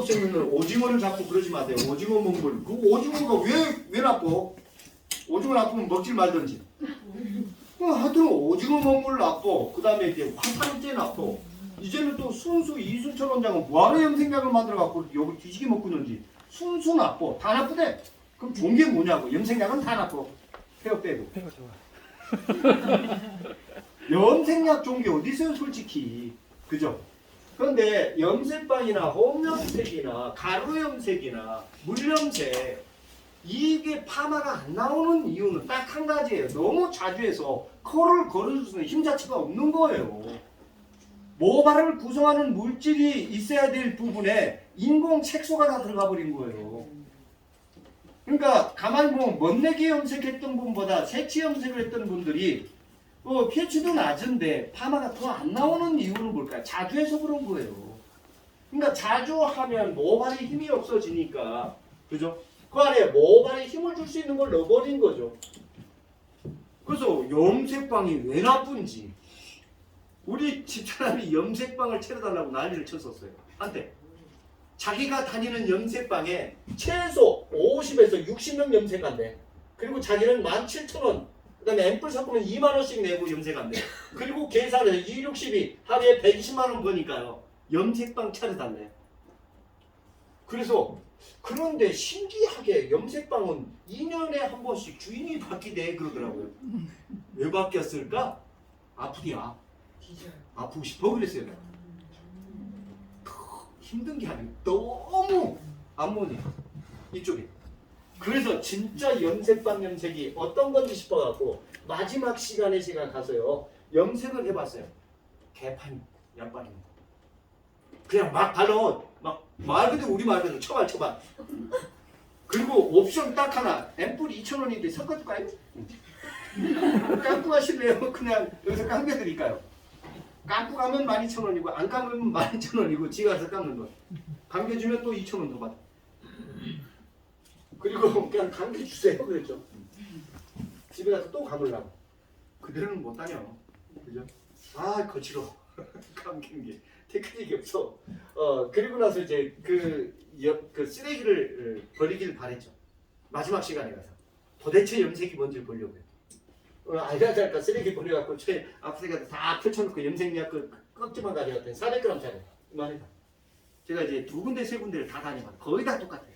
쓸데없는 오징어를 잡고 그러지 마세요. 오징어 먹물. 그 오징어가 왜 나빠? 오징어 나쁘면 먹질 말든지. 하여튼 오징어 먹물 나빠. 그 다음에 이제 화산재 나빠. 이제는 또 순수 이순철 원장은 뭐하러 염색약을 만들어갖고 욕을 뒤지게 먹고 있는지. 순수 나빠. 다 나쁘대. 그럼 좋은 게 뭐냐고. 염색약은 다 나빠. 폐업 빼고. 폐가 좋아. 염색약 좋은 게 어디 있어요 솔직히. 그죠? 그런데 염색빵이나 홈염색이나 가루염색이나 물염색 이게 파마가 안 나오는 이유는 딱 한 가지예요. 너무 자주 해서 코를 걸어줄 수 있는 힘 자체가 없는 거예요. 모발을 구성하는 물질이 있어야 될 부분에 인공 색소가 다 들어가 버린 거예요. 그러니까 가만히 보면 멋내기 염색했던 분보다 새치 염색을 했던 분들이 pH도 낮은데 파마가 더 안 나오는 이유는 뭘까요? 자주 해서 그런 거예요. 그러니까 자주 하면 모발에 힘이 없어지니까, 그죠? 그 안에 모발에 힘을 줄 수 있는 걸 넣어버린 거죠. 그래서 염색빵이 왜 나쁜지 우리 집사람이 염색빵을 차려달라고 난리를 쳤었어요. 한때 자기가 다니는 염색빵에 최소 50에서 60명 염색한대. 그리고 자기는 17,000원, 그 다음에 앰플 섞으면 2만원씩 내고 염색한대. 그리고 계산을 2, 60이 하루에 120만원 버니까요. 염색빵 차려달래. 그래서 그런데 신기하게 염색빵은 2년에 한 번씩 주인이 바뀌대 그러더라고요. 왜 바뀌었을까? 아프디야. 아프고 싶어 그랬어요. 힘든 게 아니고 너무 암모니아 이쪽에. 그래서 진짜 염색빵 염색이 어떤 건지 싶어갖고 마지막 시간에 제가 가서요 염색을 해봤어요. 개판 양반입니다. 그냥 막 발로 막 말 그대로 우리 말 그대로 처발. 그리고 옵션 딱 하나. 앰플 2,000원인데 섞어줄까요? 깜꾸 하실래요? 그냥 여기서 감겨드릴까요? 감고 가면 12,000원이고 안 감으면 12,000원이고 지가 가서 감는 거. 감겨주면 또 2,000원 더 받아. 그리고 그냥 감겨주세요 그랬죠. 집에 가서 또 감으려고. 그대로는 못 다녀. 그죠? 아 거칠어. 감긴 게 테크닉이 없어. 그리고 나서 이제 그 쓰레기를 버리길 바랬죠. 마지막 시간에 가서 도대체 염색이 뭔지 보려고요. 알다할까 쓰레기 버려갖고 최 앞에가 다 펼쳐놓고 염색약 그 껍질만 가져갔더니 400g짜리 이만해다. 제가 이제 2군데 3군데를 다 다니면 거의 다 똑같아요.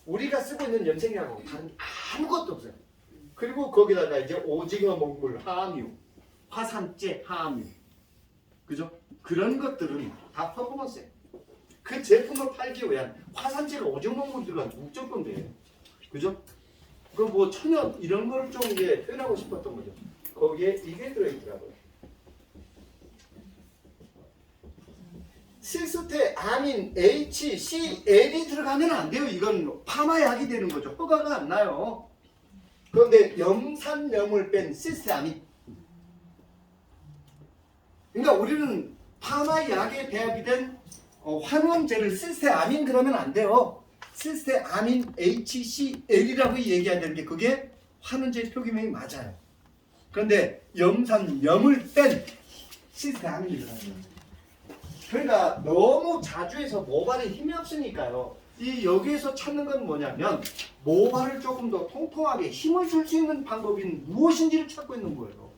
우리가 쓰고 있는 염색약하고 다른 게 아무것도 없어요. 그리고 거기다가 이제 오징어 먹물 함유, 화산재 함유, 그죠? 그런 것들은 다 퍼포먼스예요. 그 제품을 팔기 위한 화산재가 오징어 먹물 들어간 목적 건데, 그죠? 그 뭐 천연 이런 걸 좀 이제 표현하고 싶었던 거죠. 거기에 이게 들어있더라고요. 실수태 아민 HCl이 들어가면 안 돼요. 이건 파마약이 되는 거죠. 허가가 안 나요. 그런데 염산염을 뺀 시스테아민. 그러니까 우리는 파마약에 배합이 된 환원제를 시스테아민 그러면 안 돼요. 시스테아민 HCl이라고 얘기해야 되는 게 그게 환원제 표기명이 맞아요. 그런데 염산염을 뺀 시스테아민이 들어가요. 그러니까 너무 자주 해서 모발에 힘이 없으니까요. 이 여기에서 찾는 건 뭐냐면 모발을 조금 더 통통하게 힘을 줄 수 있는 방법이 무엇인지를 찾고 있는 거예요.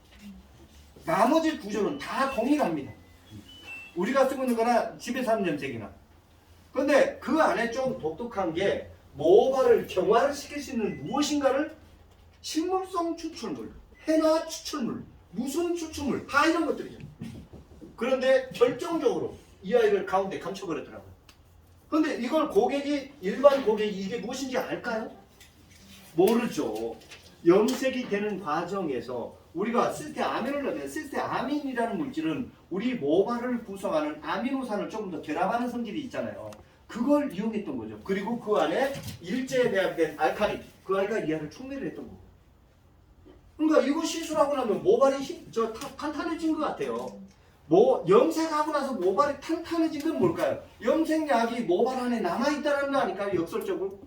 나머지 구조는 다 동일합니다. 우리가 쓰고 있는 거나 집에서 하는 염색이나. 그런데 그 안에 좀 독특한 게 모발을 경화를 시킬 수 있는 무엇인가를 식물성 추출물, 해나 추출물, 무슨 추출물 다 이런 것들이죠. 그런데 결정적으로 이 아이를 가운데 감춰버렸더라고요. 그런데 이걸 일반 고객이 이게 무엇인지 알까요? 모르죠. 염색이 되는 과정에서 우리가 시스테아민을 넣어요. 시스테아민이라는 물질은 우리 모발을 구성하는 아미노산을 조금 더 결합하는 성질이 있잖아요. 그걸 이용했던 거죠. 그리고 그 안에 일제에 배합된 알칼리, 그 알칼리 이하를 촉매를 했던 거고. 그러니까 이거 시술하고 나면 모발이 탄탄해진 것 같아요. 염색하고 나서 모발이 탄탄해진 건 뭘까요? 염색약이 모발 안에 남아있다는 거 아닐까요? 역설적으로.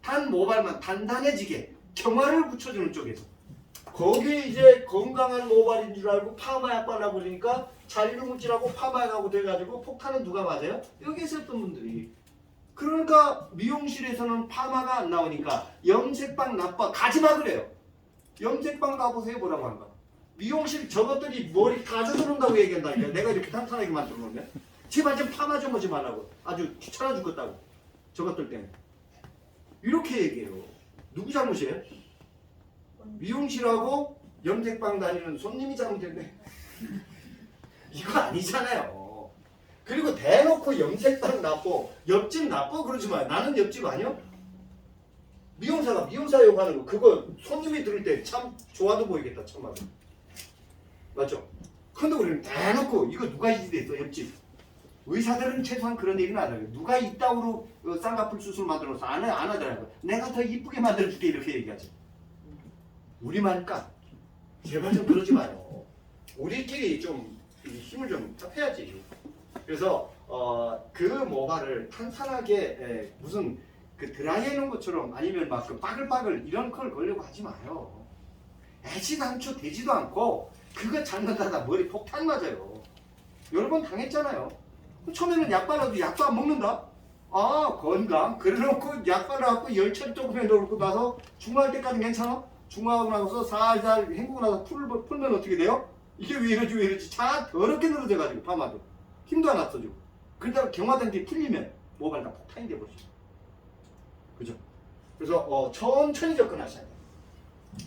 단 모발만 단단해지게 경화를 붙여주는 쪽에서. 거기에 이제 건강한 모발인 줄 알고 파마약 발라버리니까 잔류물질하고 파마약하고 돼가지고 폭탄은 누가 맞아요? 여기 있었던 분들이. 그러니까 미용실에서는 파마가 안 나오니까 염색빵 나빠 가지마 그래요. 염색빵 가보세요 뭐라고 한가. 미용실 저것들이 머리 가져들어온다고 얘기한다니까. 내가 이렇게 탄탄하게 만들어 놓으면 제발 좀 파마 좀 하지 말라고. 아주 귀찮아 죽겠다고. 저것들 때문에 이렇게 얘기해요. 누구 잘못이에요? 미용실하고 염색빵 다니는 손님이 잘못됐네. 이거 아니잖아요. 그리고 대놓고 염색빵 나빠, 옆집 나빠 그러지 마요. 나는 옆집 아니야? 미용사가 미용사 욕하는 거 그거 손님이 들을 때 참 좋아도 보이겠다 참말로. 맞죠? 근데 우리는 대놓고 이거 누가 이지됐어 옆집. 의사들은 최소한 그런 얘기는 안 해요. 누가 이따구로 쌍꺼풀 수술 만들어서 안 하더라고요. 내가 더 이쁘게 만들어줄게 이렇게 얘기하지. 우리만까 제발 좀 그러지 마요. 우리끼리 좀 힘을 좀 합해야지. 그래서 그 모발을 탄탄하게 무슨 그 드라이해 놓은 것처럼 아니면 막 그 빠글빠글 이런 걸 걸려고 하지 마요. 애지도 않죠 되지도 않고 그거 잘못하다 머리 폭탄 맞아요. 여러 번 당했잖아요. 처음에는 약 발라도 약도 안 먹는다. 아 건강 그래놓고 약 발라갖고 열철 조금 해놓고 나서 중화할 때까지 괜찮아? 중화하고 나서 살살 헹구고 나서 풀면 어떻게 돼요? 이게 왜 이러지 자 더럽게 늘어져가지고 파마도 힘도 안 없어지고 그러다가 경화된 게 풀리면 모발 다 폭탄이 돼버리죠. 그죠? 그래서 천천히 접근하셔야 돼요.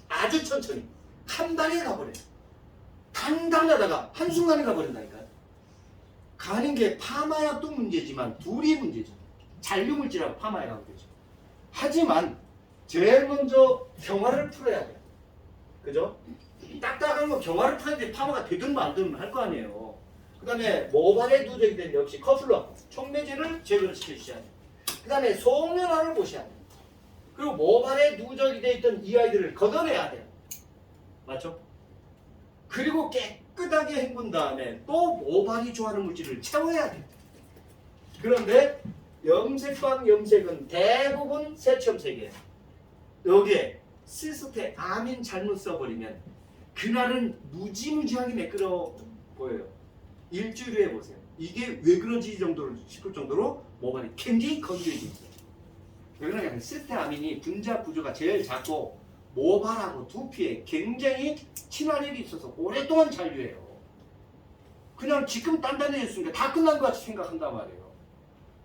아주 천천히 한 달에 가버려요. 단단하다가 한순간에 가버린다니까요. 가는 게 파마약도 문제지만 둘이 문제죠. 잔류물질하고 파마약하고 되죠. 하지만 제일 먼저 경화를 풀어야 돼요. 그죠? 딱딱한 거 경화를 풀어야지 파마가 되든 말든 할 거 아니에요. 그 다음에 모발에 누적이 된 역시 커플러, 촉매제를 제거를 시켜주셔야 돼요. 그 다음에 속면화를 보셔야 돼요. 그리고 모발에 누적이 돼 있던 이 아이들을 걷어내야 돼요. 맞죠? 그리고 깨끗하게 헹군 다음에 또 모발이 좋아하는 물질을 채워야 돼요. 그런데 염색빵 염색은 대부분 세첨색이에요. 여기에 시스테 아민 잘못 써버리면 그날은 무지무지하게 매끄러워 보여요. 일주일 후에 보세요. 이게 왜 그런지 정도를 싶을 정도로 모발이 굉장히 건조해져 있어요. 왜 그러냐면 시스테 아민이 분자 구조가 제일 작고 모발하고 두피에 굉장히 친화력이 있어서 오랫동안 잔류해요. 그냥 지금 단단해졌으니까 다 끝난 것 같이 생각한단 말이에요.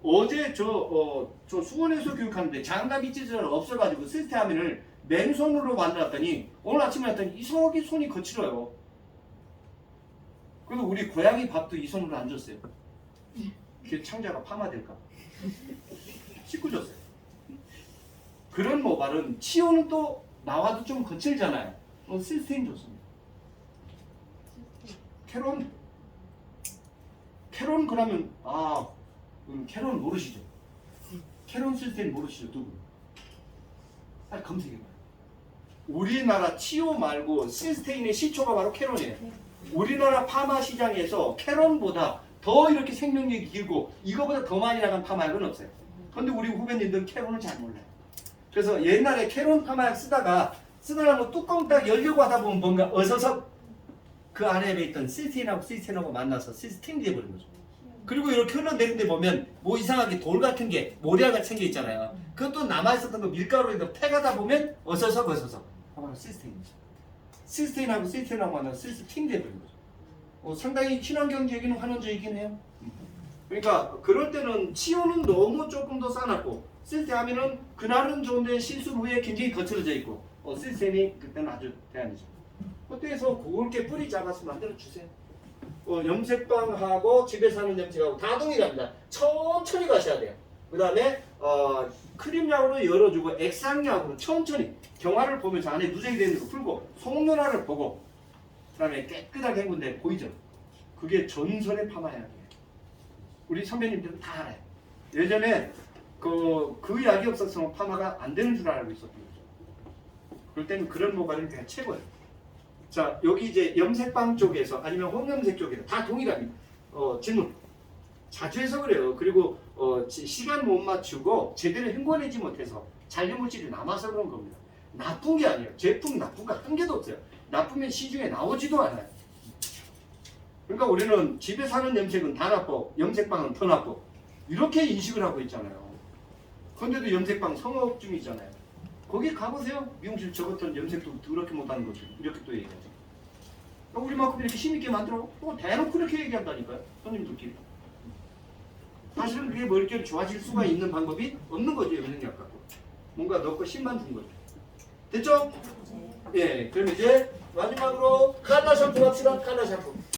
어제 저 수원에서 교육하는데 장갑 이치즈가 없어가지고 시스테아민을 맨손으로 만들었더니 오늘 아침에 했더니 이상하게 손이 거칠어요. 그래서 우리 고양이 밥도 이 손으로 안 줬어요. 그게 창자가 파마될까 봐. 씻고 줬어요. 그런 모발은 치오는 또 나와도 좀 거칠잖아요. 시스테인 좋습니다. 캐론 그러면 캐론 모르시죠? 캐론 시스테인 모르시죠? 두 분? 빨리 검색해봐요. 우리나라 치오 말고 시스테인의 시초가 바로 캐론이에요. 우리나라 파마 시장에서 캐론보다 더 이렇게 생명력이 길고 이거보다 더 많이 나간 파마약은 없어요. 근데 우리 후배님들은 캐론을 잘 몰라요. 그래서 옛날에 캐론 파마약 쓰다가 뚜껑 딱 열려고 하다 보면 뭔가 어서서 그 안에 있던 시스테인하고 만나서 시스테인 돼버린 거죠. 그리고 이렇게 흘러내리는데 보면 뭐 이상하게 돌 같은 게 모래같이 생겨 있잖아요. 그것도 남아있었던 거 밀가루에다 패가다 보면 어서서 바로 시스테인이죠. 시스테인하고 만나서 시스테인 돼버린 거죠. 상당히 친환경적이긴 환원적이긴 해요. 그러니까 그럴 때는 치오는 너무 조금 더 싸놨고 시스테아민은 그날은 좋은데 시술 후에 굉장히 거칠어져 있고 시스템이 그때는 아주 대안이죠. 그때에서 그렇게 뿌리 잡아서 만들어 주세요. 염색빵하고 집에서 하는 염색하고 다 동일합니다. 천천히 가셔야 돼요. 그 다음에 크림약으로 열어주고 액상약으로 천천히 경화를 보면서 안에 누적이 되는 거 풀고 속면화를 보고 그 다음에 깨끗하게 헹군데 보이죠? 그게 전설의 파마약이에요. 우리 선배님들은 다 알아요. 예전에 그 약이 없었으면 파마가 안 되는 줄 알고 있었던 거죠. 그럴 때는 그런 모발이 그냥 최고예요. 자, 여기 이제 염색빵 쪽에서 아니면 홍염색 쪽에서 다 동일합니다. 질문. 자주 해서 그래요. 그리고 시간 못 맞추고 제대로 헹궈내지 못해서 잔류물질이 남아서 그런 겁니다. 나쁜 게 아니에요. 제품 나쁜 거 한 개도 없어요. 나쁘면 시중에 나오지도 않아요. 그러니까 우리는 집에 사는 염색은 다 나쁘고 염색빵은 더 나쁘고 이렇게 인식을 하고 있잖아요. 근데도 염색방 성업 중이잖아요. 거기 가보세요. 미용실 저 같은 염색도 그렇게 못하는 거죠. 이렇게 또 얘기하죠. 우리만큼 이렇게 힘있게 만들어? 또 대놓고 이렇게 얘기한다니까요. 손님들끼리. 사실은 그게 머릿결이 좋아질 수가 있는 방법이 없는 거죠. 염색약 갖고. 뭔가 넣고 힘만 준 거죠. 됐죠? 예. 그럼 이제 마지막으로 칼라 샴푸 합시다. 칼라 샴푸.